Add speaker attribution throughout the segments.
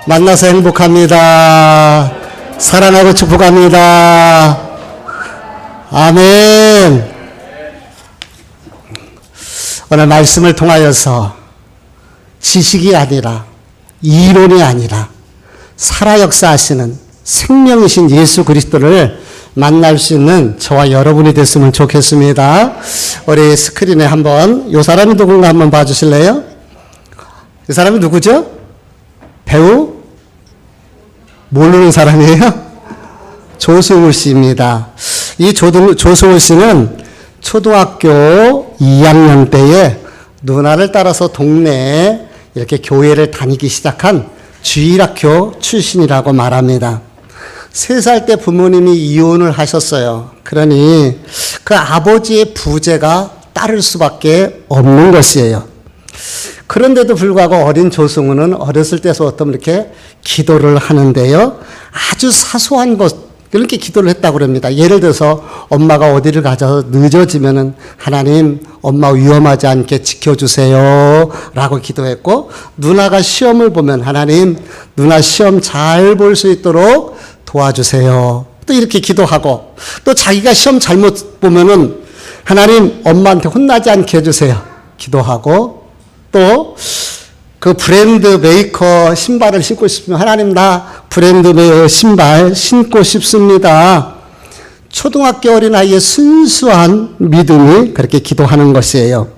Speaker 1: 만나서 행복합니다. 사랑하고 축복합니다. 아멘. 오늘 말씀을 통하여서 지식이 아니라 이론이 아니라 살아 역사하시는 생명이신 예수 그리스도를 만날 수 있는 저와 여러분이 됐으면 좋겠습니다. 우리 스크린에 한번 이 사람이 누군가 한번 봐주실래요? 이 사람이 누구죠? 배우? 모르는 사람이에요? 조승우 씨입니다. 이 조승우 씨는 초등학교 2학년 때에 누나를 따라서 동네에 이렇게 교회를 다니기 시작한 주일학교 출신이라고 말합니다. 3살 때 부모님이 이혼을 하셨어요. 그러니 그 아버지의 부재가 따를 수밖에 없는 것이에요. 그런데도 불구하고 어린 조승우는 어렸을 때부터 이렇게 기도를 하는데요. 아주 사소한 것, 그렇게 기도를 했다고 합니다. 예를 들어서 엄마가 어디를 가서 늦어지면은 하나님, 엄마 위험하지 않게 지켜주세요. 라고 기도했고, 누나가 시험을 보면 하나님, 누나 시험 잘 볼 수 있도록 도와주세요. 또 이렇게 기도하고, 또 자기가 시험 잘못 보면은 하나님, 엄마한테 혼나지 않게 해주세요. 기도하고, 또 그 브랜드 메이커 신발을 신고 싶으면 하나님 나 브랜드 메이커 신발 신고 싶습니다. 초등학교 어린아이의 순수한 믿음이 그렇게 기도하는 것이에요.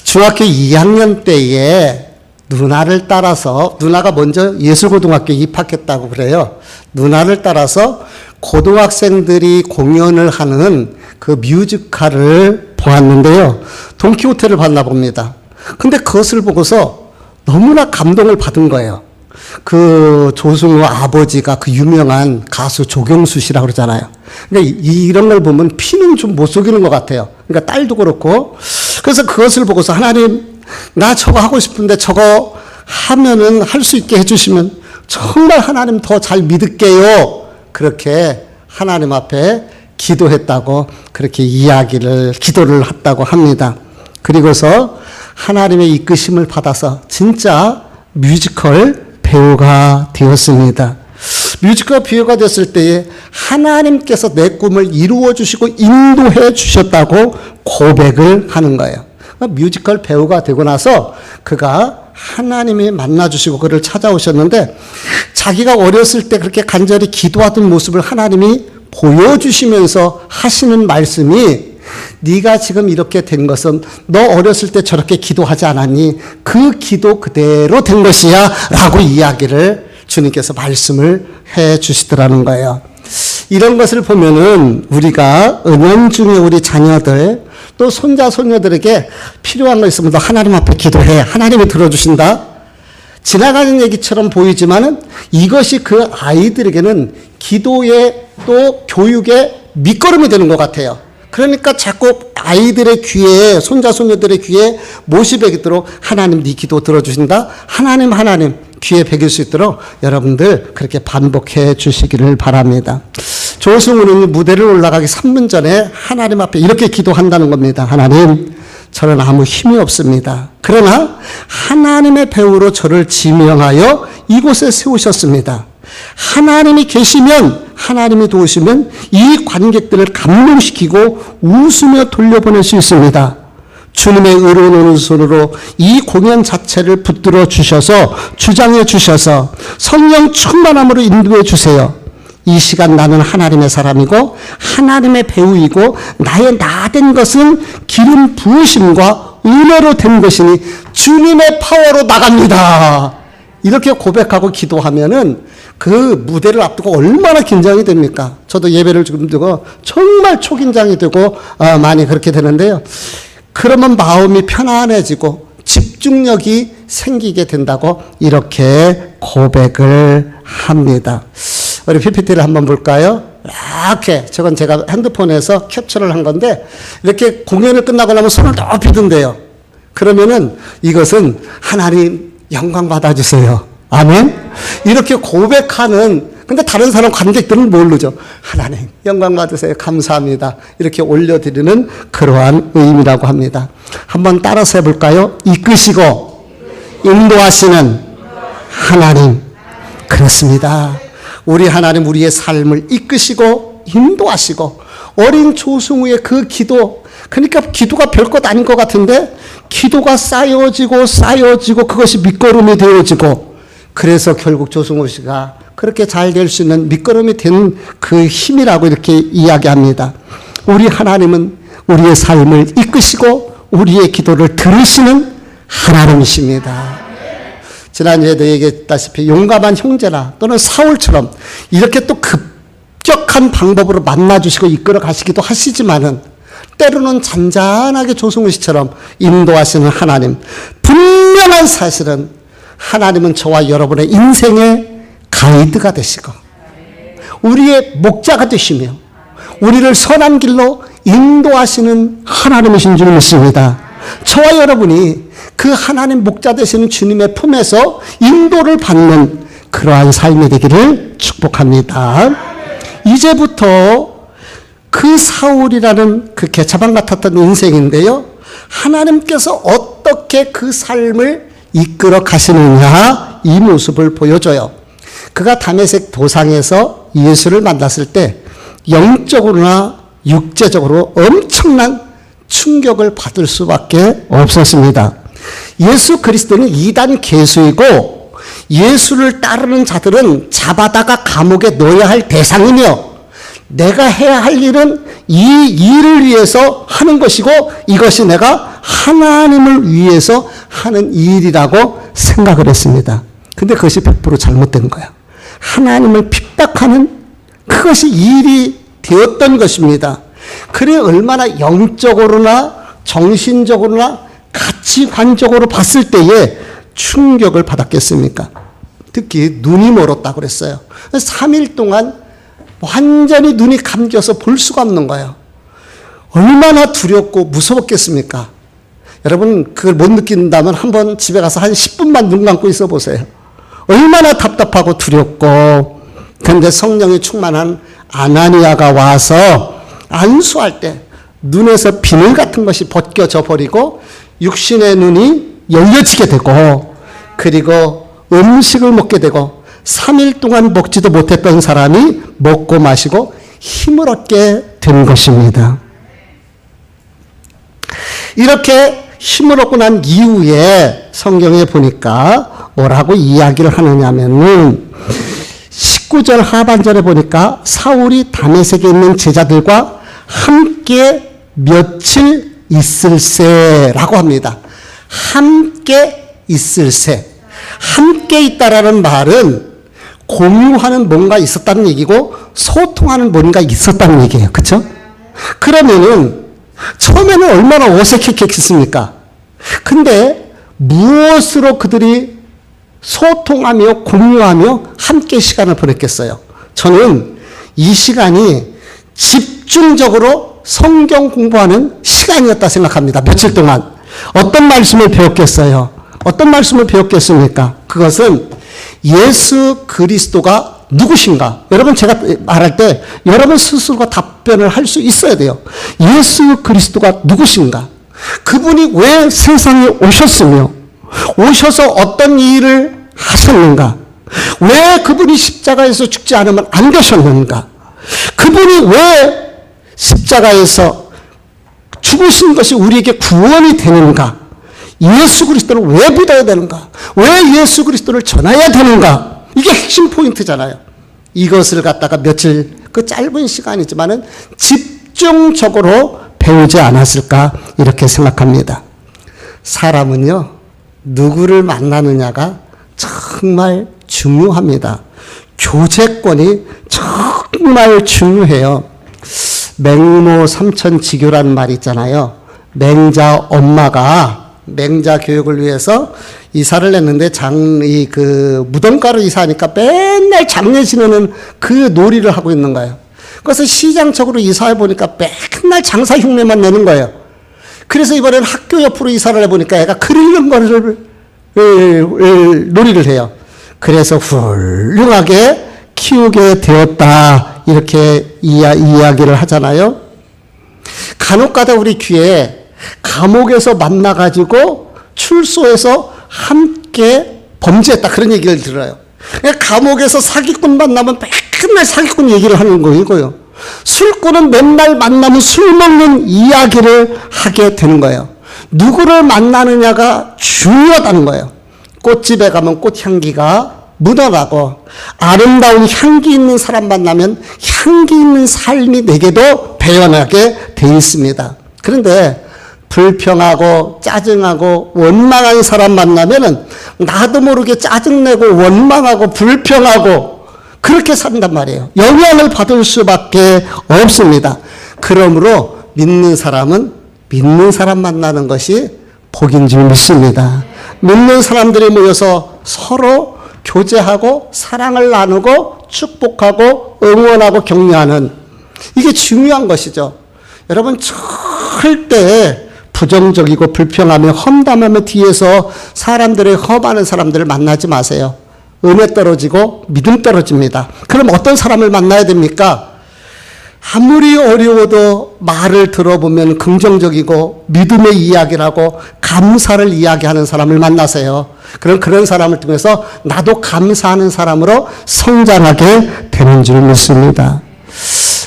Speaker 1: 중학교 2학년 때에 누나를 따라서, 누나가 먼저 예술고등학교에 입학했다고 그래요. 누나를 따라서 고등학생들이 공연을 하는 그 뮤지컬을 보았는데요. 돈키호테를 봤나 봅니다. 근데 그것을 보고서 너무나 감동을 받은 거예요. 그 조승우 아버지가 그 유명한 가수 조경수 씨라고 그러잖아요. 그러니까 이런 걸 보면 피는 좀 못 속이는 것 같아요. 그러니까 딸도 그렇고. 그래서 그것을 보고서 하나님, 나 저거 하고 싶은데 저거 하면은 할 수 있게 해주시면 정말 하나님 더 잘 믿을게요. 그렇게 하나님 앞에 기도했다고 그렇게 기도를 했다고 합니다. 그리고서 하나님의 이끄심을 받아서 진짜 뮤지컬 배우가 되었습니다. 뮤지컬 배우가 됐을 때에 하나님께서 내 꿈을 이루어 주시고 인도해 주셨다고 고백을 하는 거예요. 뮤지컬 배우가 되고 나서 그가 하나님이 만나 주시고 그를 찾아오셨는데, 자기가 어렸을 때 그렇게 간절히 기도하던 모습을 하나님이 보여주시면서 하시는 말씀이, 네가 지금 이렇게 된 것은 너 어렸을 때 저렇게 기도하지 않았니? 그 기도 그대로 된 것이야 라고 이야기를 주님께서 말씀을 해 주시더라는 거예요. 이런 것을 보면은 우리가 은연중에 우리 자녀들 또 손자 손녀들에게 필요한 거 있으면 너 하나님 앞에 기도해. 하나님이 들어주신다. 지나가는 얘기처럼 보이지만은 이것이 그 아이들에게는 기도의 또 교육의 밑거름이 되는 것 같아요. 그러니까 자꾸 아이들의 귀에, 손자 손녀들의 귀에 못이 배기도록 하나님 네 기도 들어주신다. 하나님 귀에 배길 수 있도록 여러분들 그렇게 반복해 주시기를 바랍니다. 조승우는 무대를 올라가기 3분 전에 하나님 앞에 이렇게 기도한다는 겁니다. 하나님, 저는 아무 힘이 없습니다. 그러나 하나님의 배우로 저를 지명하여 이곳에 세우셨습니다. 하나님이 계시면, 하나님이 도우시면 이 관객들을 감동시키고 웃으며 돌려보낼 수 있습니다. 주님의 의로운 오른손으로 이 공연 자체를 붙들어 주셔서, 주장해 주셔서 성령 충만함으로 인도해 주세요. 이 시간 나는 하나님의 사람이고 하나님의 배우이고 나의 나 된 것은 기름 부으심과 은혜로 된 것이니 주님의 파워로 나갑니다. 이렇게 고백하고 기도하면은 그 무대를 앞두고 얼마나 긴장이 됩니까? 저도 예배를 지금 두고 정말 초긴장이 되고 많이 그렇게 되는데요. 그러면 마음이 편안해지고 집중력이 생기게 된다고 이렇게 고백을 합니다. 우리 PPT를 한번 볼까요? 이렇게, 저건 제가 핸드폰에서 캡처를 한 건데, 이렇게 공연을 끝나고 나면 손을 높이 든대요. 그러면은 이것은 하나님 영광 받아주세요. 아멘? 이렇게 고백하는, 근데 다른 사람 관객들은 모르죠. 하나님 영광 받으세요. 감사합니다. 이렇게 올려드리는 그러한 의미라고 합니다. 한번 따라서 해볼까요? 이끄시고 인도하시는 하나님. 그렇습니다. 우리 하나님 우리의 삶을 이끄시고 인도하시고 어린 조승우의 그 기도, 그러니까 기도가 별것 아닌 것 같은데 기도가 쌓여지고 그것이 밑거름이 되어지고, 그래서 결국 조승우 씨가 그렇게 잘 될 수 있는 밑거름이 된 그 힘이라고 이렇게 이야기합니다. 우리 하나님은 우리의 삶을 이끄시고 우리의 기도를 들으시는 하나님이십니다. 지난주에도 얘기했다시피 용감한 형제나 또는 사울처럼 이렇게 또 급격한 방법으로 만나주시고 이끌어 가시기도 하시지만은 때로는 잔잔하게 조승우 씨처럼 인도하시는 하나님, 분명한 사실은 하나님은 저와 여러분의 인생의 가이드가 되시고 우리의 목자가 되시며 우리를 선한 길로 인도하시는 하나님이신 줄 믿습니다. 저와 여러분이 그 하나님 목자 되시는 주님의 품에서 인도를 받는 그러한 삶이 되기를 축복합니다. 이제부터 그 사울이라는 그 개차반 같았던 인생인데요, 하나님께서 어떻게 그 삶을 이끌어 가시느냐, 이 모습을 보여줘요. 그가 다메섹 도상에서 예수를 만났을 때 영적으로나 육체적으로 엄청난 충격을 받을 수밖에 없었습니다. 예수 그리스도는 이단 개수이고 예수를 따르는 자들은 잡아다가 감옥에 넣어야 할 대상이며 내가 해야 할 일은 이 일을 위해서 하는 것이고 이것이 내가 하나님을 위해서 하는 일이라고 생각을 했습니다. 근데 그것이 100% 잘못된 거야. 하나님을 핍박하는 그것이 일이 되었던 것입니다. 그래 얼마나 영적으로나 정신적으로나 가치관적으로 봤을 때에 충격을 받았겠습니까? 특히 눈이 멀었다고 그랬어요. 3일 동안 완전히 눈이 감겨서 볼 수가 없는 거예요. 얼마나 두렵고 무서웠겠습니까? 여러분 그걸 못 느낀다면 한번 집에 가서 한 10분만 눈 감고 있어 보세요. 얼마나 답답하고 두렵고. 그런데 성령이 충만한 아나니아가 와서 안수할 때 눈에서 비늘 같은 것이 벗겨져 버리고 육신의 눈이 열려지게 되고, 그리고 음식을 먹게 되고 3일 동안 먹지도 못했던 사람이 먹고 마시고 힘을 얻게 된 것입니다. 이렇게 힘을 얻고 난 이후에 성경에 보니까 뭐라고 이야기를 하느냐면은 19절 하반절에 보니까 사울이 다메섹에 있는 제자들과 함께 며칠 있을세라고 합니다. 함께 있을세. 함께 있다라는 말은 공유하는 뭔가 있었다는 얘기고 소통하는 뭔가 있었다는 얘기예요. 그렇죠? 그러면은 처음에는 얼마나 어색했겠습니까? 근데 무엇으로 그들이 소통하며 공유하며 함께 시간을 보냈겠어요? 저는 이 시간이 집중적으로 성경 공부하는 시간이었다 생각합니다. 며칠 동안. 어떤 말씀을 배웠겠어요? 어떤 말씀을 배웠겠습니까? 그것은 예수 그리스도가 누구신가? 여러분 제가 말할 때 여러분 스스로가 답변을 할 수 있어야 돼요. 예수 그리스도가 누구신가? 그분이 왜 세상에 오셨으며 오셔서 어떤 일을 하셨는가? 왜 그분이 십자가에서 죽지 않으면 안 되셨는가? 그분이 왜 십자가에서 죽으신 것이 우리에게 구원이 되는가? 예수 그리스도를 왜 믿어야 되는가? 왜 예수 그리스도를 전해야 되는가? 이게 핵심 포인트잖아요. 이것을 갖다가 며칠 그 짧은 시간이지만은 집중적으로 배우지 않았을까 이렇게 생각합니다. 사람은요 누구를 만나느냐가 정말 중요합니다. 교제권이 정말 중요해요. 맹모 삼천지교라는 말이 있잖아요. 맹자 엄마가 맹자 교육을 위해서 이사를 했는데 무덤가로 이사하니까 맨날 장례 지내는 그 놀이를 하고 있는 거예요. 그래서 시장적으로 이사해 보니까 맨날 장사 흉내만 내는 거예요. 그래서 이번에는 학교 옆으로 이사를 해보니까 애가 글 읽는 거를 놀이를 해요. 그래서 훌륭하게 키우게 되었다 이렇게 이야기를 하잖아요. 간혹가다 우리 귀에 감옥에서 만나가지고 출소해서 함께 범죄했다 그런 얘기를 들어요. 감옥에서 사기꾼 만나면 맨날 사기꾼 얘기를 하는 거이고요. 술꾼은 맨날 만나면 술 먹는 이야기를 하게 되는 거예요. 누구를 만나느냐가 중요하다는 거예요. 꽃집에 가면 꽃향기가 묻어나고 아름다운 향기 있는 사람 만나면 향기 있는 삶이 내게도 배어나게 돼 있습니다. 그런데 불평하고 짜증하고 원망한 사람 만나면은 나도 모르게 짜증내고 원망하고 불평하고 그렇게 산단 말이에요. 영향을 받을 수밖에 없습니다. 그러므로 믿는 사람은 믿는 사람 만나는 것이 복인 줄 믿습니다. 믿는 사람들이 모여서 서로 교제하고 사랑을 나누고 축복하고 응원하고 격려하는 이게 중요한 것이죠. 여러분 절대 부정적이고 불평하며 험담하며 뒤에서 사람들의 험하는 사람들을 만나지 마세요. 은혜 떨어지고 믿음 떨어집니다. 그럼 어떤 사람을 만나야 됩니까? 아무리 어려워도 말을 들어보면 긍정적이고 믿음의 이야기를 하고 감사를 이야기하는 사람을 만나세요. 그럼 그런 사람을 통해서 나도 감사하는 사람으로 성장하게 되는 줄 믿습니다.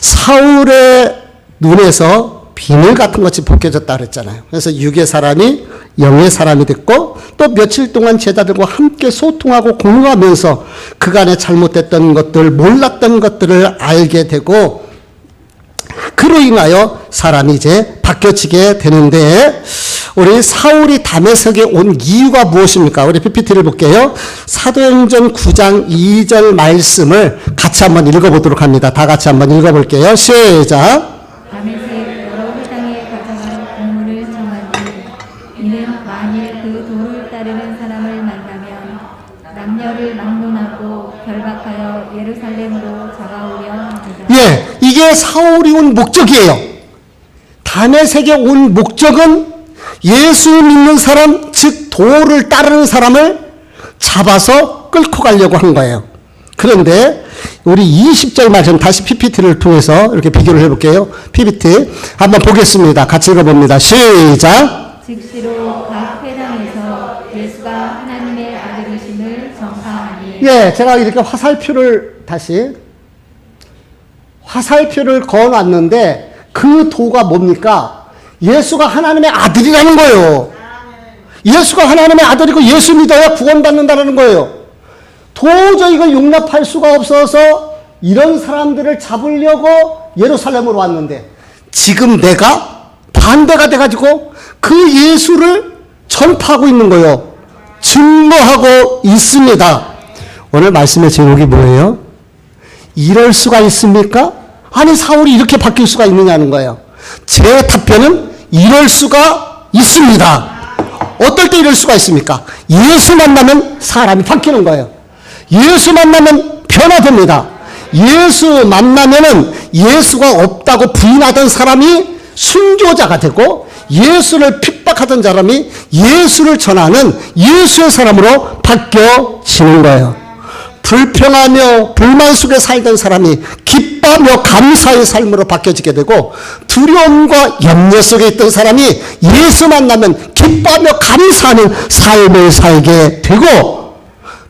Speaker 1: 사울의 눈에서 비늘 같은 것이 벗겨졌다 그랬잖아요. 그래서 육의 사람이 영의 사람이 됐고 또 며칠 동안 제자들과 함께 소통하고 공유하면서 그간에 잘못됐던 것들, 몰랐던 것들을 알게 되고 그로 인하여 사람이 이제 바뀌어지게 되는데 우리 사울이 다메섹에 온 이유가 무엇입니까? 우리 PPT를 볼게요. 사도행전 9장 2절 말씀을 같이 한번 읽어보도록 합니다. 다 같이 한번 읽어볼게요. 시작.
Speaker 2: 다메섹 여러 회당에 가져가 공문을 청하니 이는 만일 그 도를 따르는 사람을 만나면 남녀를 막론하고 결박하여 예루살렘으로 잡아오려 합니다.
Speaker 1: 예, 이게 사울이 온 목적이에요. 다메섹에 온 목적은 예수 믿는 사람, 즉 도를 따르는 사람을 잡아서 끌고 가려고 한 거예요. 그런데 우리 20절 말씀 다시 PPT를 통해서 이렇게 비교를 해볼게요. PPT 한번 보겠습니다. 같이 읽어봅니다. 시작.
Speaker 2: 즉시로 각 회당에서 예수가 하나님의 아들이심을 전파하니
Speaker 1: 예, 제가 이렇게 화살표를 그어놨는데 그 도가 뭡니까? 예수가 하나님의 아들이라는 거예요. 예수가 하나님의 아들이고 예수 믿어야 구원받는다는 거예요. 도저히 이걸 용납할 수가 없어서 이런 사람들을 잡으려고 예루살렘으로 왔는데 지금 내가 반대가 돼가지고 그 예수를 전파하고 있는 거예요. 증거하고 있습니다. 오늘 말씀의 제목이 뭐예요? 이럴 수가 있습니까? 아니 사울이 이렇게 바뀔 수가 있느냐는 거예요. 제 답변은 이럴 수가 있습니다. 어떨 때 이럴 수가 있습니까? 예수 만나면 사람이 바뀌는 거예요. 예수 만나면 변화됩니다. 예수 만나면은 예수가 없다고 부인하던 사람이 순교자가 되고 예수를 핍박하던 사람이 예수를 전하는 예수의 사람으로 바뀌어지는 거예요. 불평하며 불만 속에 살던 사람이 기뻐하며 감사의 삶으로 바뀌어지게 되고 두려움과 염려 속에 있던 사람이 예수 만나면 기뻐하며 감사하는 삶을 살게 되고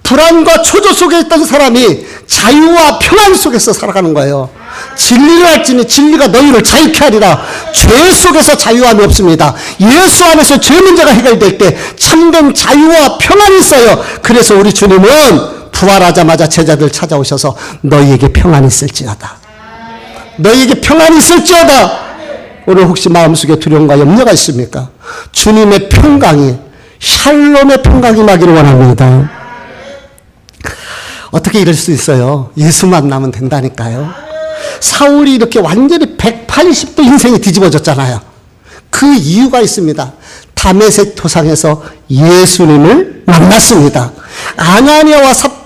Speaker 1: 불안과 초조 속에 있던 사람이 자유와 평안 속에서 살아가는 거예요. 진리를 알지니 진리가 너희를 자유케 하리라. 죄 속에서 자유함이 없습니다. 예수 안에서 죄 문제가 해결될 때 참된 자유와 평안이 있어요. 그래서 우리 주님은 부활하자마자 제자들 찾아오셔서 너희에게 평안이 있을지어다. 너희에게 평안이 있을지어다. 오늘 혹시 마음속에 두려움과 염려가 있습니까? 주님의 평강이 샬롬의 평강이 임하기를 원합니다. 어떻게 이럴 수 있어요? 예수 만나면 된다니까요. 사울이 이렇게 완전히 180도 인생이 뒤집어졌잖아요. 그 이유가 있습니다. 다메섹 도상에서 예수님을 만났습니다.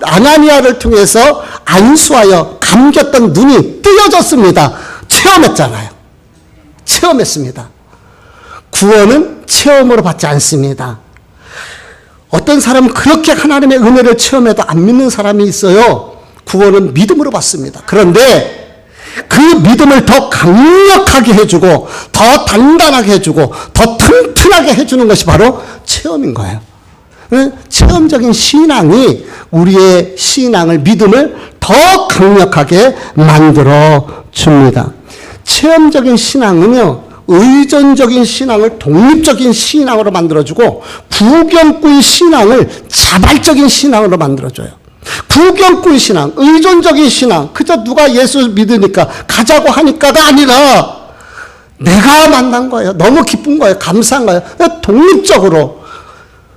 Speaker 1: 아나니아를 통해서 안수하여 감겼던 눈이 뜨여졌습니다. 체험했잖아요. 체험했습니다. 구원은 체험으로 받지 않습니다. 어떤 사람은 그렇게 하나님의 은혜를 체험해도 안 믿는 사람이 있어요. 구원은 믿음으로 받습니다. 그런데 그 믿음을 더 강력하게 해주고 더 단단하게 해주고 더 튼튼하게 해주는 것이 바로 체험인 거예요. 체험적인 신앙이 우리의 신앙을, 믿음을 더 강력하게 만들어 줍니다. 체험적인 신앙은요, 의존적인 신앙을 독립적인 신앙으로 만들어주고, 부경꾼 신앙을 자발적인 신앙으로 만들어줘요. 부경꾼 신앙, 의존적인 신앙, 그저 누가 예수 믿으니까, 가자고 하니까가 아니라, 내가 만난 거예요. 너무 기쁜 거예요. 감사한 거예요. 독립적으로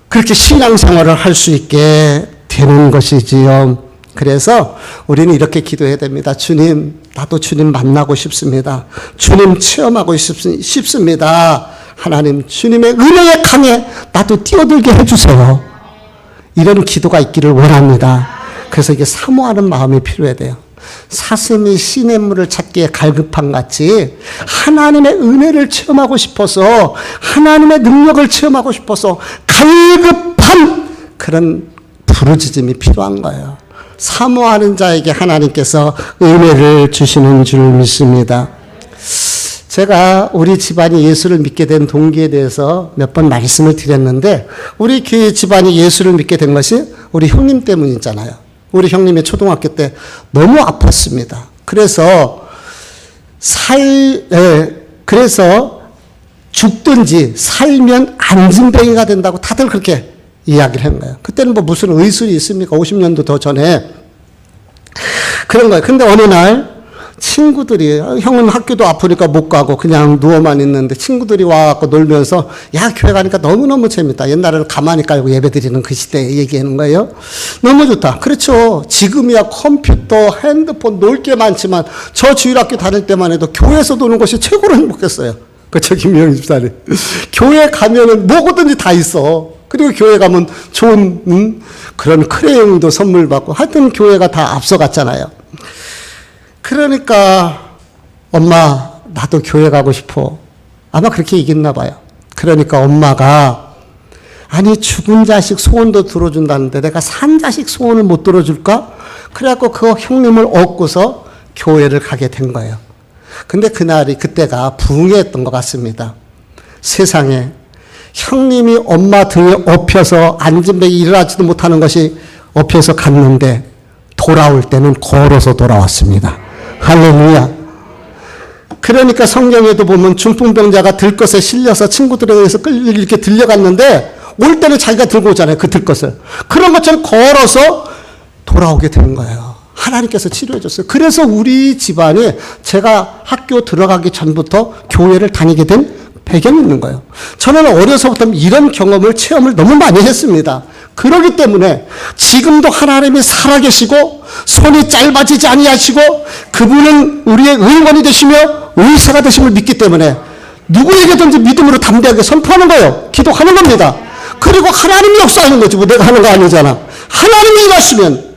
Speaker 1: 그렇게 신앙생활을 할 수 있게 되는 것이지요. 그래서 우리는 이렇게 기도해야 됩니다. 주님, 나도 주님 만나고 싶습니다. 주님 체험하고 싶습니다. 하나님, 주님의 은혜의 강에 나도 뛰어들게 해주세요. 이런 기도가 있기를 원합니다. 그래서 이게 사모하는 마음이 필요해야 돼요. 사슴이 시냇물을 찾기에 갈급한 같이 하나님의 은혜를 체험하고 싶어서, 하나님의 능력을 체험하고 싶어서 갈급한 그런 부르짖음이 필요한 거예요. 사모하는 자에게 하나님께서 은혜를 주시는 줄 믿습니다. 제가 우리 집안이 예수를 믿게 된 동기에 대해서 몇 번 말씀을 드렸는데, 우리 교회 집안이 예수를 믿게 된 것이 우리 형님 때문이잖아요. 우리 형님이 초등학교 때 너무 아팠습니다. 그래서 죽든지 살면 안진뱅이가 된다고 다들 그렇게 이야기를 한 거예요. 그때는 뭐 무슨 의술이 있습니까? 50년도 더 전에. 그런 거예요. 근데 어느 날 친구들이, 형은 학교도 아프니까 못 가고 그냥 누워만 있는데 친구들이 와갖고 놀면서, 야, 교회 가니까 너무너무 재밌다. 옛날에는 가만히 깔고 예배 드리는 그 시대에 얘기하는 거예요. 너무 좋다. 그렇죠. 지금이야 컴퓨터, 핸드폰 놀 게 많지만 저 주일학교 다닐 때만 해도 교회에서 노는 것이 최고로 행복했어요. 그쵸, 김영희 집사님. 교회 가면은 뭐든지 다 있어. 그리고 교회 가면 좋은 그런 크레용도 선물 받고, 하여튼 교회가 다 앞서갔잖아요. 그러니까 엄마, 나도 교회 가고 싶어. 아마 그렇게 얘기했나 봐요. 그러니까 엄마가, 아니 죽은 자식 소원도 들어준다는데 내가 산 자식 소원을 못 들어줄까? 그래갖고 그 형님을 얻고서 교회를 가게 된 거예요. 근데 그때가 부흥회였던 것 같습니다. 세상에 형님이 엄마 등에 엎혀서 안진뱅이 일어나지도 못하는 것이 엎혀서 갔는데, 돌아올 때는 걸어서 돌아왔습니다. 할렐루야. 그러니까 성경에도 보면 중풍병자가 들것에 실려서 친구들에 의해서 이렇게 들려갔는데, 올 때는 자기가 들고 오잖아요. 그 들것을. 그런 것처럼 걸어서 돌아오게 된 거예요. 하나님께서 치료해 줬어요. 그래서 우리 집안이, 제가 학교 들어가기 전부터 교회를 다니게 된 배경이 있는 거예요. 저는 어려서부터 이런 체험을 너무 많이 했습니다. 그렇기 때문에 지금도 하나님이 살아계시고 손이 짧아지지 아니하시고 그분은 우리의 의원이 되시며 의사가 되심을 믿기 때문에 누구에게든지 믿음으로 담대하게 선포하는 거예요. 기도하는 겁니다. 그리고 하나님이 역사하는 거지, 뭐 내가 하는 거 아니잖아. 하나님이 일하시면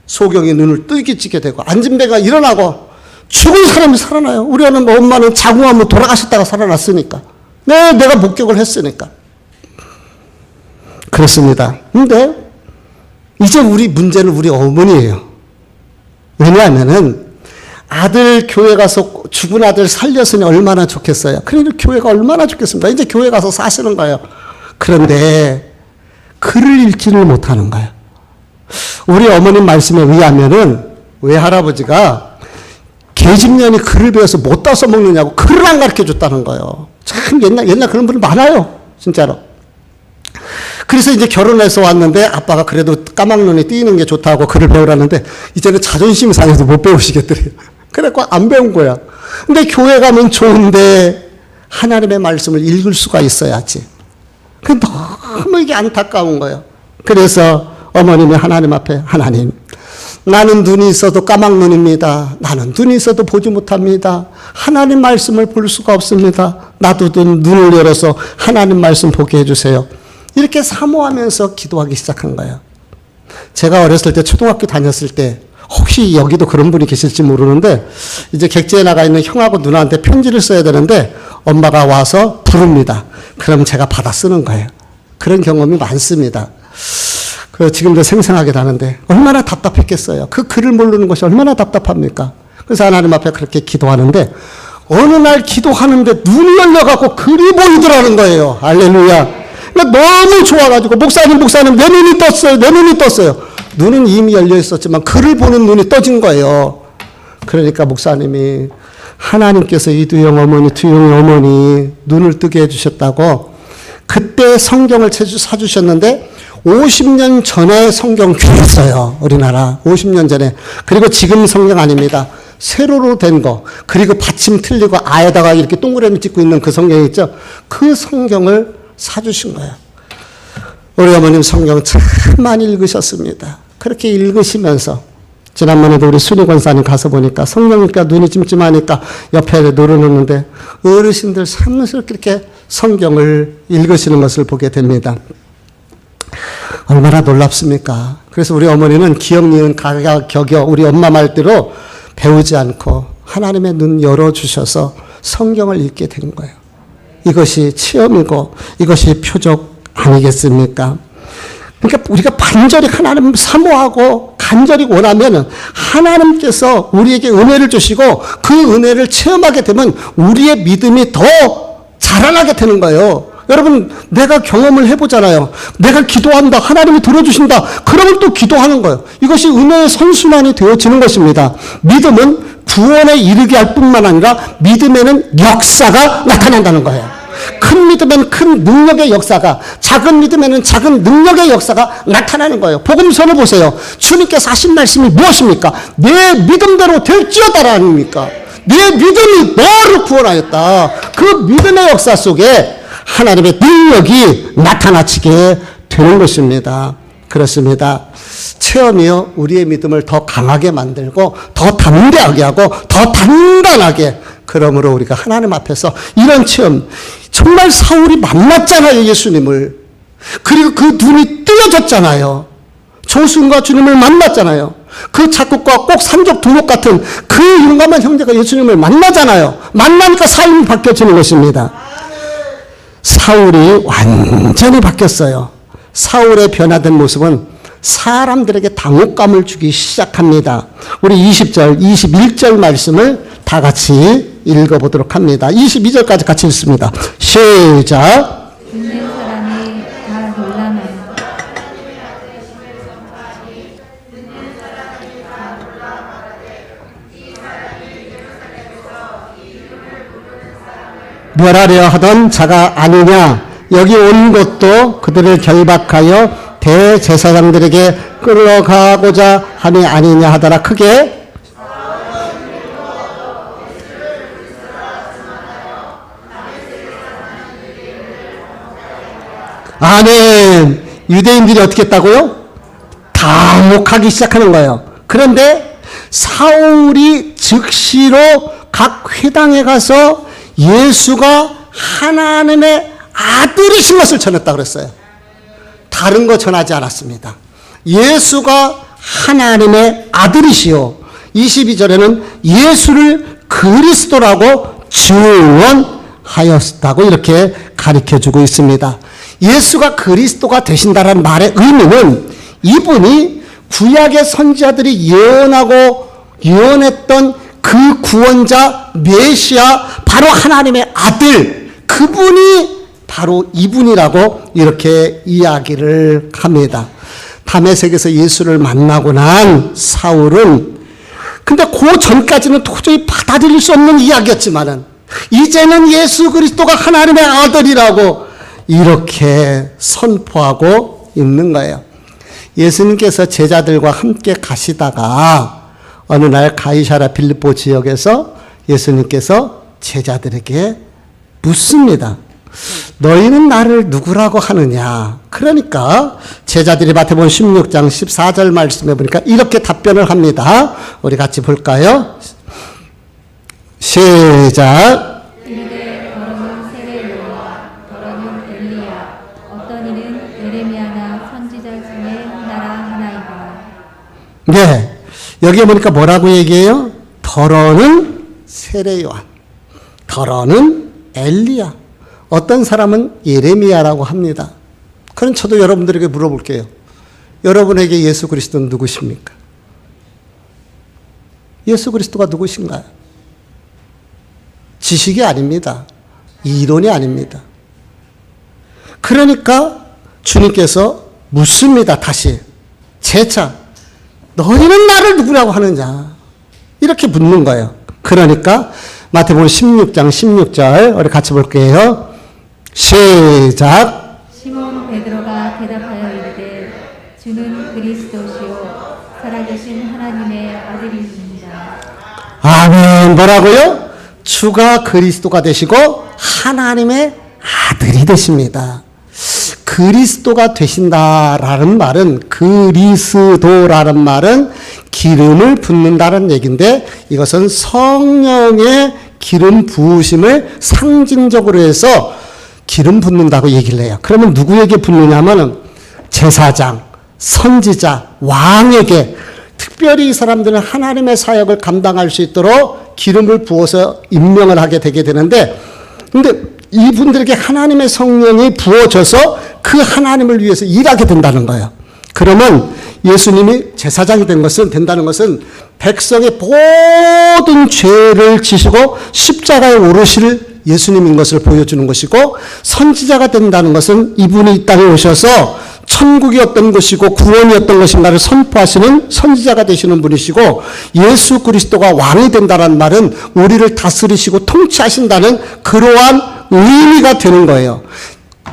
Speaker 1: 소경이 눈을 뜨게 되고 안진뱅이가 일어나고 죽은 사람이 살아나요. 우리 엄마는 자궁암으로 돌아가셨다가 살아났으니까. 네, 내가 목격을 했으니까. 그렇습니다. 근데 이제 우리 문제는 우리 어머니예요. 왜냐하면은 아들 교회 가서 죽은 아들 살렸으니 얼마나 좋겠어요. 그러니까 교회가 얼마나 좋겠습니까? 이제 교회 가서 사시는 거예요. 그런데 글을 읽지를 못하는 거예요. 우리 어머님 말씀에 의하면은 외할아버지가 계집년이 글을 배워서 못 따서 먹느냐고 글을 안 가르쳐 줬다는 거예요. 참 옛날 그런 분들 많아요. 진짜로. 그래서 이제 결혼해서 왔는데 아빠가 그래도 까막눈이 띄는 게 좋다고 글을 배우라는데 이제는 자존심이 상해서 못 배우시겠더래요. 그래갖고 안 배운 거야. 근데 교회 가면 좋은데 하나님의 말씀을 읽을 수가 있어야지. 그 너무 이게 안타까운 거예요. 그래서 어머님이 하나님 앞에, 하나님, 나는 눈이 있어도 까막눈입니다. 나는 눈이 있어도 보지 못합니다. 하나님 말씀을 볼 수가 없습니다. 나도 눈을 열어서 하나님 말씀 보게 해주세요. 이렇게 사모하면서 기도하기 시작한 거예요. 제가 어렸을 때 초등학교 다녔을 때 혹시 여기도 그런 분이 계실지 모르는데 이제 객지에 나가 있는 형하고 누나한테 편지를 써야 되는데 엄마가 와서 부릅니다. 그럼 제가 받아 쓰는 거예요. 그런 경험이 많습니다. 지금도 생생하게 나는데 얼마나 답답했겠어요. 그 글을 모르는 것이 얼마나 답답합니까? 그래서 하나님 앞에 그렇게 기도하는데 어느 날 기도하는데 눈이 열려갖고 글이 보이더라는 거예요. 할렐루야. 그러니까 너무 좋아가지고 목사님 내 눈이 떴어요. 내 눈이 떴어요. 눈은 이미 열려 있었지만 글을 보는 눈이 떠진 거예요. 그러니까 목사님이 하나님께서 이두영 어머니 눈을 뜨게 해주셨다고 그때 성경을 사주셨는데 50년 전에 성경 귀했어요. 우리나라 50년 전에. 그리고 지금 성경 아닙니다. 세로로 된 거, 그리고 받침 틀리고 아에다가 이렇게 동그라미 찍고 있는 그 성경 있죠? 그 성경을 사주신 거예요. 우리 어머님 성경 참 많이 읽으셨습니다. 그렇게 읽으시면서 지난번에도 우리 순희 권사님 가서 보니까 성경이니까 눈이 찜찜하니까 옆에 놓아놓는데 어르신들 삼스럽게 이렇게 성경을 읽으시는 것을 보게 됩니다. 얼마나 놀랍습니까? 그래서 우리 어머니는 기억, 니은, 가격, 격여 우리 엄마 말대로 배우지 않고 하나님의 눈 열어주셔서 성경을 읽게 된 거예요. 이것이 체험이고 이것이 표적 아니겠습니까? 그러니까 우리가 간절히 하나님 사모하고 간절히 원하면 하나님께서 우리에게 은혜를 주시고 그 은혜를 체험하게 되면 우리의 믿음이 더 자라나게 되는 거예요. 여러분, 내가 경험을 해보잖아요. 내가 기도한다. 하나님이 들어주신다. 그러면 또 기도하는 거예요. 이것이 은혜의 선순환이 되어지는 것입니다. 믿음은 구원에 이르게 할 뿐만 아니라 믿음에는 역사가 나타난다는 거예요. 큰 믿음에는 큰 능력의 역사가, 작은 믿음에는 작은 능력의 역사가 나타나는 거예요. 복음서를 보세요. 주님께서 하신 말씀이 무엇입니까? 내 믿음대로 될지어다라 아닙니까? 내 믿음이 너를 구원하였다. 그 믿음의 역사 속에 하나님의 능력이 나타나치게 되는 것입니다. 그렇습니다. 체험이요, 우리의 믿음을 더 강하게 만들고 더 담대하게 하고 더 단단하게, 그러므로 우리가 하나님 앞에서 이런 체험, 정말 사울이 만났잖아요, 예수님을. 그리고 그 눈이 뜨여졌잖아요. 조순과 주님을 만났잖아요. 그 작곡과 꼭 산적 두목 같은 그 용감한 형제가 예수님을 만나잖아요. 만나니까 삶이 바뀌어지는 것입니다. 사울이 완전히 바뀌었어요. 사울의 변화된 모습은 사람들에게 당혹감을 주기 시작합니다. 우리 20절, 21절 말씀을 다 같이 읽어보도록 합니다. 22절까지 같이 읽습니다. 시작.
Speaker 2: 듣는 사람이 다 놀라며
Speaker 1: 멸하려 하던 자가 아니냐. 여기 온 것도 그들을 결박하여 대제사장들에게 끌어가고자 함이 아니냐 하더라. 크게 아멘. 유대인들이 어떻게 했다고요? 당혹하기 시작하는 거예요. 그런데 사울이 즉시로 각 회당에 가서 예수가 하나님의 아들이신 것을 전했다고 그랬어요. 다른 거 전하지 않았습니다. 예수가 하나님의 아들이시요. 22절에는 예수를 그리스도라고 증언하였다고 이렇게 가르쳐주고 있습니다. 예수가 그리스도가 되신다는 말의 의미는 이분이 구약의 선지자들이 예언했던 그 구원자 메시아, 바로 하나님의 아들, 그분이 바로 이분이라고 이렇게 이야기를 합니다. 다메섹에서 예수를 만나고 난 사울은, 근데 그 전까지는 도저히 받아들일 수 없는 이야기였지만은 이제는 예수 그리스도가 하나님의 아들이라고 이렇게 선포하고 있는 거예요. 예수님께서 제자들과 함께 가시다가 어느 날 가이사랴 빌립보 지역에서 예수님께서 제자들에게 묻습니다. 너희는 나를 누구라고 하느냐? 그러니까 제자들이 마태복음 16장 14절 말씀해 보니까 이렇게 답변을 합니다. 우리 같이 볼까요? 시작.
Speaker 2: 이르되 더러는 세례요한 더러는 엘리야 어떤 이는 예레미야나 선지자 중에 하나라 하나이다.
Speaker 1: 네. 여기에 보니까 뭐라고 얘기해요? 더러는 세례요한, 더러는 엘리야, 어떤 사람은 예레미야라고 합니다. 그럼 저도 여러분들에게 물어볼게요. 여러분에게 예수 그리스도는 누구십니까? 예수 그리스도가 누구신가요? 지식이 아닙니다. 이론이 아닙니다. 그러니까 주님께서 묻습니다. 다시. 재차. 너희는 나를 누구라고 하느냐. 이렇게 묻는 거예요. 그러니까 마태복음 16장 16절 우리 같이 볼게요. 시작.
Speaker 2: 시몬 베드로가 대답하여 이르되 주는 그리스도시요 살아계신 하나님의 아들이십니다.
Speaker 1: 아멘. 뭐라고요? 주가 그리스도가 되시고 하나님의 아들이 되십니다. 그리스도가 되신다라는 말은, 그리스도라는 말은 기름을 붓는다는 얘기인데, 이것은 성령의 기름 부으심을 상징적으로 해서 기름 붓는다고 얘기를 해요. 그러면 누구에게 붓느냐 하면은 제사장, 선지자, 왕에게, 특별히 이 사람들은 하나님의 사역을 감당할 수 있도록 기름을 부어서 임명을 하게 되게 되는데, 근데 이분들에게 하나님의 성령이 부어져서 그 하나님을 위해서 일하게 된다는 거예요. 그러면 예수님이 제사장이 된다는 것은 백성의 모든 죄를 지시고 십자가에 오르실 예수님인 것을 보여주는 것이고, 선지자가 된다는 것은 이분이 이 땅에 오셔서 천국이 어떤 것이고 구원이 어떤 것인가를 선포하시는 선지자가 되시는 분이시고, 예수 그리스도가 왕이 된다는 말은 우리를 다스리시고 통치하신다는 그러한 의미가 되는 거예요.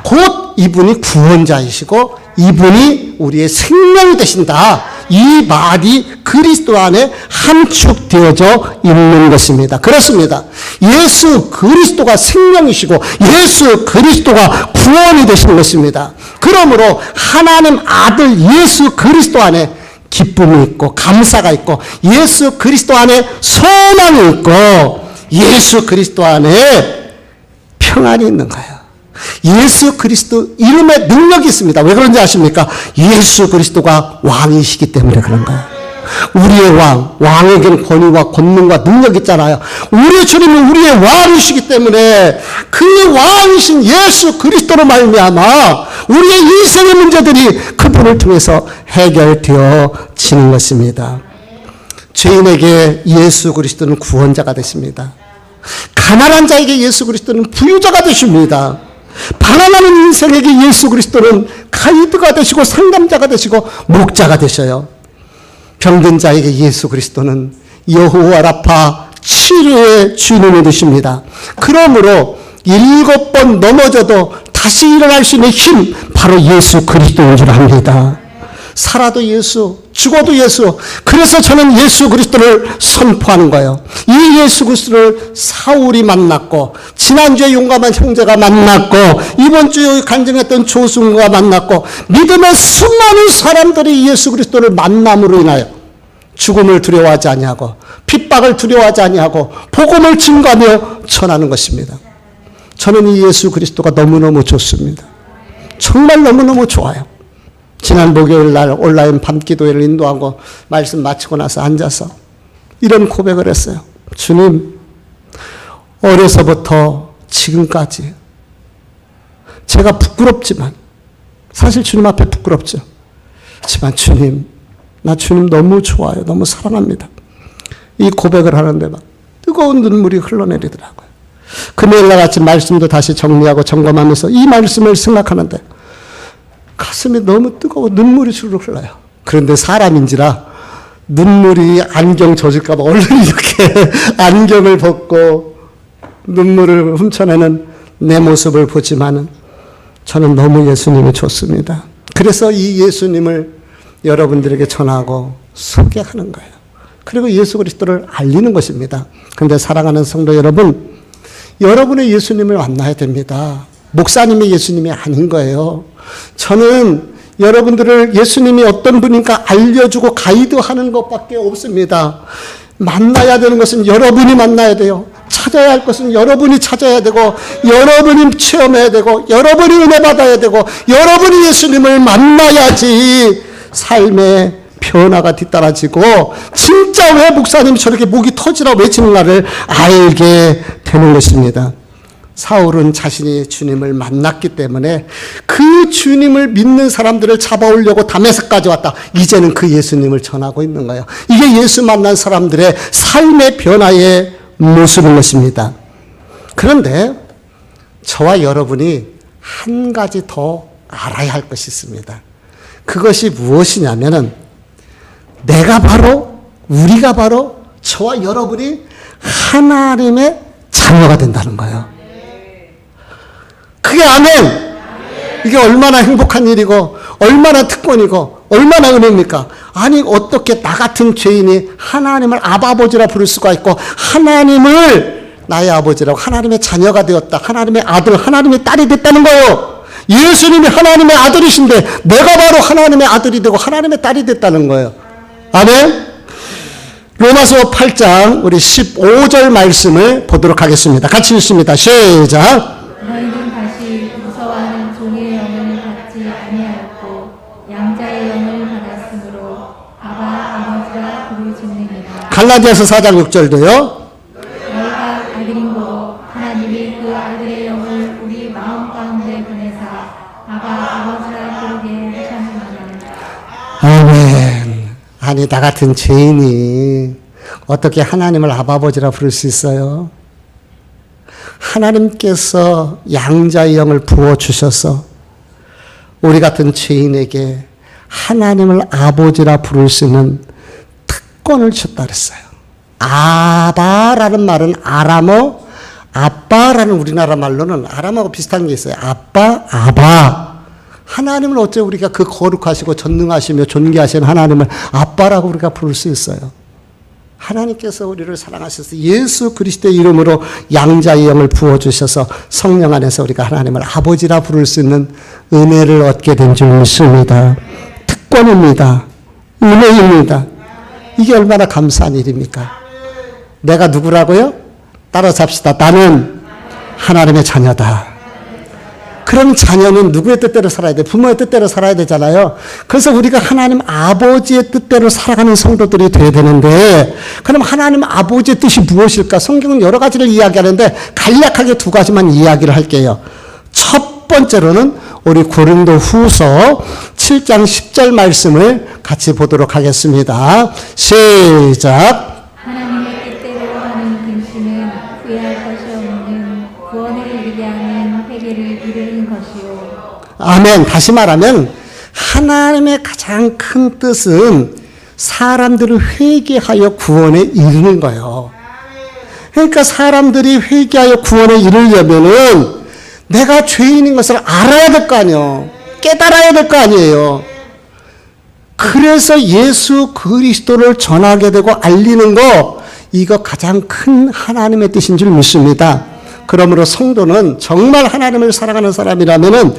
Speaker 1: 곧 이분이 구원자이시고 이분이 우리의 생명이 되신다. 이 말이 그리스도 안에 함축되어져 있는 것입니다. 그렇습니다. 예수 그리스도가 생명이시고 예수 그리스도가 구원이 되신 것입니다. 그러므로 하나님 아들 예수 그리스도 안에 기쁨이 있고 감사가 있고, 예수 그리스도 안에 소망이 있고, 예수 그리스도 안에 평안이 있는 거예요. 예수 그리스도 이름에 능력이 있습니다. 왜 그런지 아십니까? 예수 그리스도가 왕이시기 때문에 그런 거예요. 우리의 왕에게는 권위와 권능과 능력이 있잖아요. 우리 주님은 우리의 왕이시기 때문에 그 왕이신 예수 그리스도로 말미암아 우리의 인생의 문제들이 그분을 통해서 해결되어지는 것입니다. 죄인에게 예수 그리스도는 구원자가 되십니다. 가난한 자에게 예수 그리스도는 부유자가 되십니다. 방황하는 인생에게 예수 그리스도는 가이드가 되시고 상담자가 되시고 목자가 되셔요. 병든 자에게 예수 그리스도는 여호와 라파 치료의 주님이 되십니다. 그러므로 7번 넘어져도 다시 일어날 수 있는 힘, 바로 예수 그리스도인 줄 압니다. 살아도 예수, 죽어도 예수. 그래서 저는 예수 그리스도를 선포하는 거예요. 이 예수 그리스도를 사울이 만났고, 지난주에 용감한 형제가 만났고, 이번 주에 간증했던 조승우가 만났고, 믿음의 수많은 사람들이 예수 그리스도를 만남으로 인하여 죽음을 두려워하지 아니하고 핍박을 두려워하지 아니하고 복음을 증거하며 전하는 것입니다. 저는 이 예수 그리스도가 너무너무 좋습니다. 정말 너무너무 좋아요. 지난 목요일 날 온라인 밤기도회를 인도하고 말씀 마치고 나서 앉아서 이런 고백을 했어요. 주님, 어려서부터 지금까지 제가 부끄럽지만, 사실 주님 앞에 부끄럽죠. 하지만 주님, 나 주님 너무 좋아요. 너무 사랑합니다. 이 고백을 하는데 막 뜨거운 눈물이 흘러내리더라고요. 금요일 날 아침 말씀도 다시 정리하고 점검하면서 이 말씀을 생각하는데 가슴이 너무 뜨거워 눈물이 주르륵 흘러요. 그런데 사람인지라 눈물이 안경 젖을까 봐 얼른 이렇게 안경을 벗고 눈물을 훔쳐내는 내 모습을 보지만은 저는 너무 예수님이 좋습니다. 그래서 이 예수님을 여러분들에게 전하고 소개하는 거예요. 그리고 예수 그리스도를 알리는 것입니다. 그런데 사랑하는 성도 여러분, 여러분의 예수님을 만나야 됩니다. 목사님의 예수님이 아닌 거예요. 저는 여러분들을 예수님이 어떤 분인가 알려주고 가이드하는 것밖에 없습니다. 만나야 되는 것은 여러분이 만나야 돼요. 찾아야 할 것은 여러분이 찾아야 되고, 여러분이 체험해야 되고, 여러분이 은혜 받아야 되고, 여러분이 예수님을 만나야지 삶의 변화가 뒤따라지고 진짜 왜 목사님이 저렇게 목이 터지라 외치는가를 알게 되는 것입니다. 사울은 자신이 주님을 만났기 때문에 그 주님을 믿는 사람들을 잡아오려고 다메섹까지 왔다. 이제는 그 예수님을 전하고 있는 거예요. 이게 예수 만난 사람들의 삶의 변화의 모습인 것입니다. 그런데 저와 여러분이 한 가지 더 알아야 할 것이 있습니다. 그것이 무엇이냐면은 우리가 바로 저와 여러분이 하나님의 자녀가 된다는 거예요. 그게 아멘! 이게 얼마나 행복한 일이고 얼마나 특권이고 얼마나 은혜입니까? 아니 어떻게 나 같은 죄인이 하나님을 아버지라 부를 수가 있고 하나님을 나의 아버지라고 하나님의 자녀가 되었다. 하나님의 아들, 하나님의 딸이 됐다는 거예요. 예수님이 하나님의 아들이신데 내가 바로 하나님의 아들이 되고 하나님의 딸이 됐다는 거예요. 아멘? 로마서 8장 우리 15절 말씀을 보도록 하겠습니다. 같이 읽습니다. 시작.
Speaker 2: 너희는 다시 무서워하는 종의 영을 받지 아니하였고 양자의 영을 받았으므로 아바 아버지라 부르짖느니라.
Speaker 1: 갈라디아서 4장 6절도요.
Speaker 2: 너희가 아들인 고로 하나님이 그 아들의 영을 우리 마음 가운데 보내사 아바 아버지라 부르게 하셨느니라.
Speaker 1: 아멘. 아니 나 같은 죄인이 어떻게 하나님을 아버지라 부를 수 있어요? 하나님께서 양자의 영을 부어주셔서 우리 같은 죄인에게 하나님을 아버지라 부를 수 있는 특권을 줬다 그랬어요. 아바라는 말은 아람어, 아빠라는 우리나라 말로는 아람어하고 비슷한 게 있어요. 아빠, 아바. 하나님을 어째 우리가 그 거룩하시고 전능하시며 존귀하신 하나님을 아빠라고 우리가 부를 수 있어요. 하나님께서 우리를 사랑하셔서 예수 그리스도의 이름으로 양자의 영을 부어주셔서 성령 안에서 우리가 하나님을 아버지라 부를 수 있는 은혜를 얻게 된 줄 믿습니다. 특권입니다. 은혜입니다. 이게 얼마나 감사한 일입니까? 내가 누구라고요? 따라잡시다. 나는 하나님의 자녀다. 그런 자녀는 누구의 뜻대로 살아야 돼? 부모의 뜻대로 살아야 되잖아요. 그래서 우리가 하나님 아버지의 뜻대로 살아가는 성도들이 돼야 되는데, 그럼 하나님 아버지의 뜻이 무엇일까? 성경은 여러 가지를 이야기하는데 간략하게 두 가지만 이야기를 할게요. 첫 번째로는 우리 고린도 후서 7장 10절 말씀을 같이 보도록 하겠습니다. 시작.
Speaker 2: 하나님의 뜻대로 하는 근신은 후회할 것이 없는 구원을 이르게 하는 회개를 이루는 것이요.
Speaker 1: 아멘. 다시 말하면 하나님의 가장 큰 뜻은 사람들을 회개하여 구원에 이르는 거예요. 그러니까 사람들이 회개하여 구원에 이르려면은 내가 죄인인 것을 알아야 될 거 아니에요. 깨달아야 될 거 아니에요. 그래서 예수 그리스도를 전하게 되고 알리는 거, 이거 가장 큰 하나님의 뜻인 줄 믿습니다. 그러므로 성도는 정말 하나님을 사랑하는 사람이라면은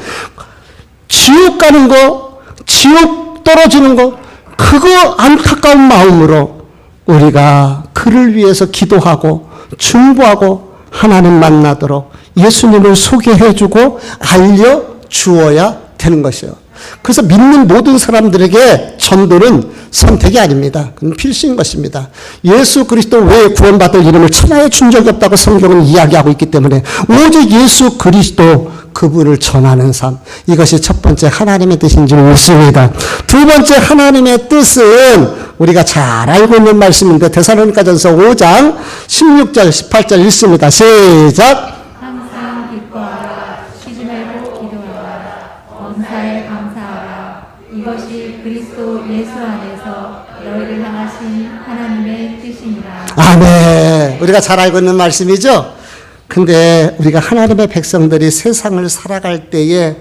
Speaker 1: 지옥 가는 거, 지옥 떨어지는 거, 그거 안타까운 마음으로 우리가 그를 위해서 기도하고 중보하고 하나님 만나도록 예수님을 소개해주고 알려주어야 되는 것이에요. 그래서 믿는 모든 사람들에게 전도는 선택이 아닙니다. 그건 필수인 것입니다. 예수 그리스도 외에 구원받을 이름을 천하에 준 적이 없다고 성경은 이야기하고 있기 때문에 오직 예수 그리스도 그분을 전하는 삶, 이것이 첫 번째 하나님의 뜻인 줄 믿습니다. 두 번째 하나님의 뜻은 우리가 잘 알고 있는 말씀인데 데살로니가전서 5장 16절 18절 읽습니다. 시작.
Speaker 2: 항상 기뻐하라. 쉬지 말고 기도하라. 범사에 감사하라. 이것이 그리스도 예수 안에서 너희를 향하신 하나님의 뜻이니라.
Speaker 1: 아멘. 우리가 잘 알고 있는 말씀이죠. 근데 우리가 하나님의 백성들이 세상을 살아갈 때에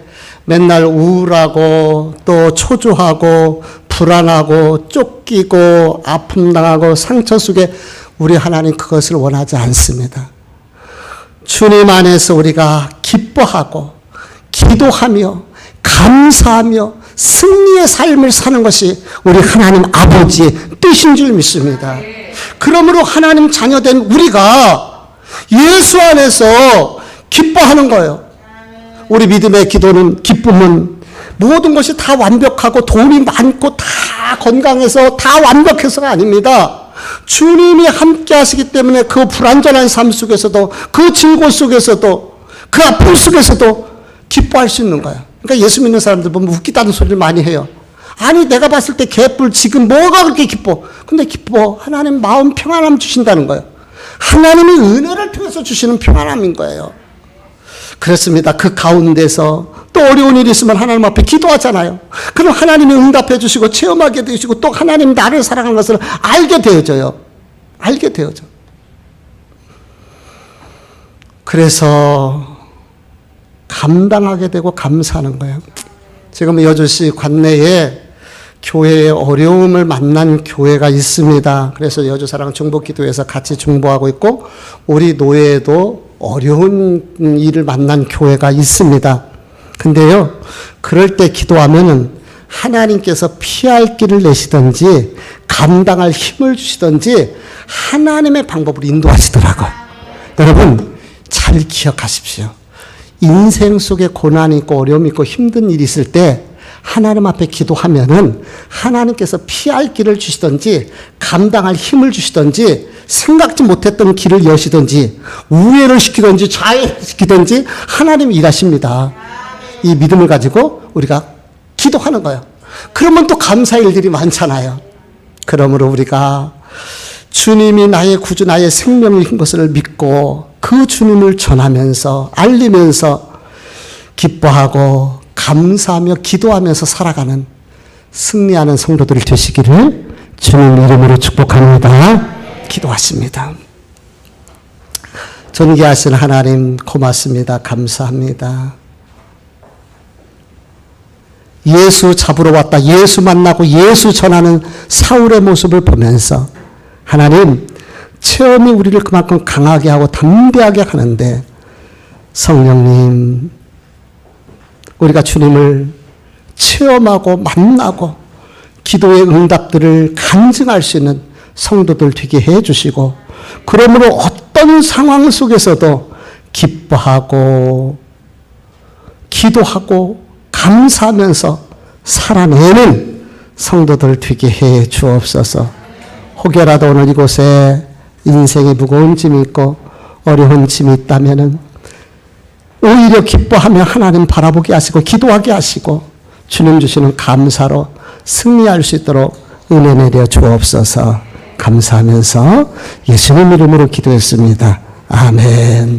Speaker 1: 맨날 우울하고 또 초조하고 불안하고 쫓기고 아픔 당하고 상처 속에 우리 하나님 그것을 원하지 않습니다. 주님 안에서 우리가 기뻐하고 기도하며 감사하며 승리의 삶을 사는 것이 우리 하나님 아버지의 뜻인 줄 믿습니다. 그러므로 하나님 자녀된 우리가 예수 안에서 기뻐하는 거예요. 우리 믿음의 기도는, 기쁨은 모든 것이 다 완벽하고 돈이 많고 다 건강해서 다 완벽해서가 아닙니다. 주님이 함께 하시기 때문에 그 불완전한 삶 속에서도, 그 증고 속에서도, 그 아픔 속에서도 기뻐할 수 있는 거예요. 그러니까 예수 믿는 사람들 보면 웃기다는 소리를 많이 해요. 아니 내가 봤을 때 개뿔 지금 뭐가 그렇게 기뻐? 근데 기뻐. 하나님 마음 평안함 주신다는 거예요. 하나님이 은혜를 통해서 주시는 평안함인 거예요. 그렇습니다. 그 가운데서 또 어려운 일이 있으면 하나님 앞에 기도하잖아요. 그럼 하나님이 응답해 주시고 체험하게 되시고 또 하나님 나를 사랑하는 것을 알게 되어져요. 알게 되어져. 그래서 감당하게 되고 감사하는 거예요. 지금 여주시 관내에 교회의 어려움을 만난 교회가 있습니다. 그래서 여주사랑 중보기도에서 같이 중보하고 있고 우리 노예에도 어려운 일을 만난 교회가 있습니다. 근데요, 그럴 때 기도하면은 하나님께서 피할 길을 내시든지 감당할 힘을 주시든지 하나님의 방법으로 인도하시더라고요. 여러분 잘 기억하십시오. 인생 속에 고난이 있고 어려움이 있고 힘든 일이 있을 때 하나님 앞에 기도하면은 하나님께서 피할 길을 주시든지 감당할 힘을 주시든지 생각지 못했던 길을 여시든지 우회를 시키든지 좌회를 시키든지 하나님이 일하십니다. 이 믿음을 가지고 우리가 기도하는 거예요. 그러면 또 감사할 일들이 많잖아요. 그러므로 우리가 주님이 나의 구주, 나의 생명인 것을 믿고 그 주님을 전하면서 알리면서 기뻐하고 감사하며 기도하면서 살아가는 승리하는 성도들이 되시기를 주님 이름으로 축복합니다. 기도하십니다. 존귀하신 하나님 고맙습니다. 감사합니다. 예수 잡으러 왔다. 예수 만나고 예수 전하는 사울의 모습을 보면서 하나님 체험이 우리를 그만큼 강하게 하고 담대하게 하는데 성령님 우리가 주님을 체험하고 만나고 기도의 응답들을 간증할 수 있는 성도들 되게 해 주시고 그러므로 어떤 상황 속에서도 기뻐하고 기도하고 감사하면서 살아내는 성도들 되게 해 주옵소서. 혹여라도 오늘 이곳에 인생에 무거운 짐이 있고 어려운 짐이 있다면은 오히려 기뻐하며 하나님 바라보게 하시고 기도하게 하시고 주님 주시는 감사로 승리할 수 있도록 은혜 내려 주옵소서. 감사하면서 예수님 이름으로 기도했습니다. 아멘.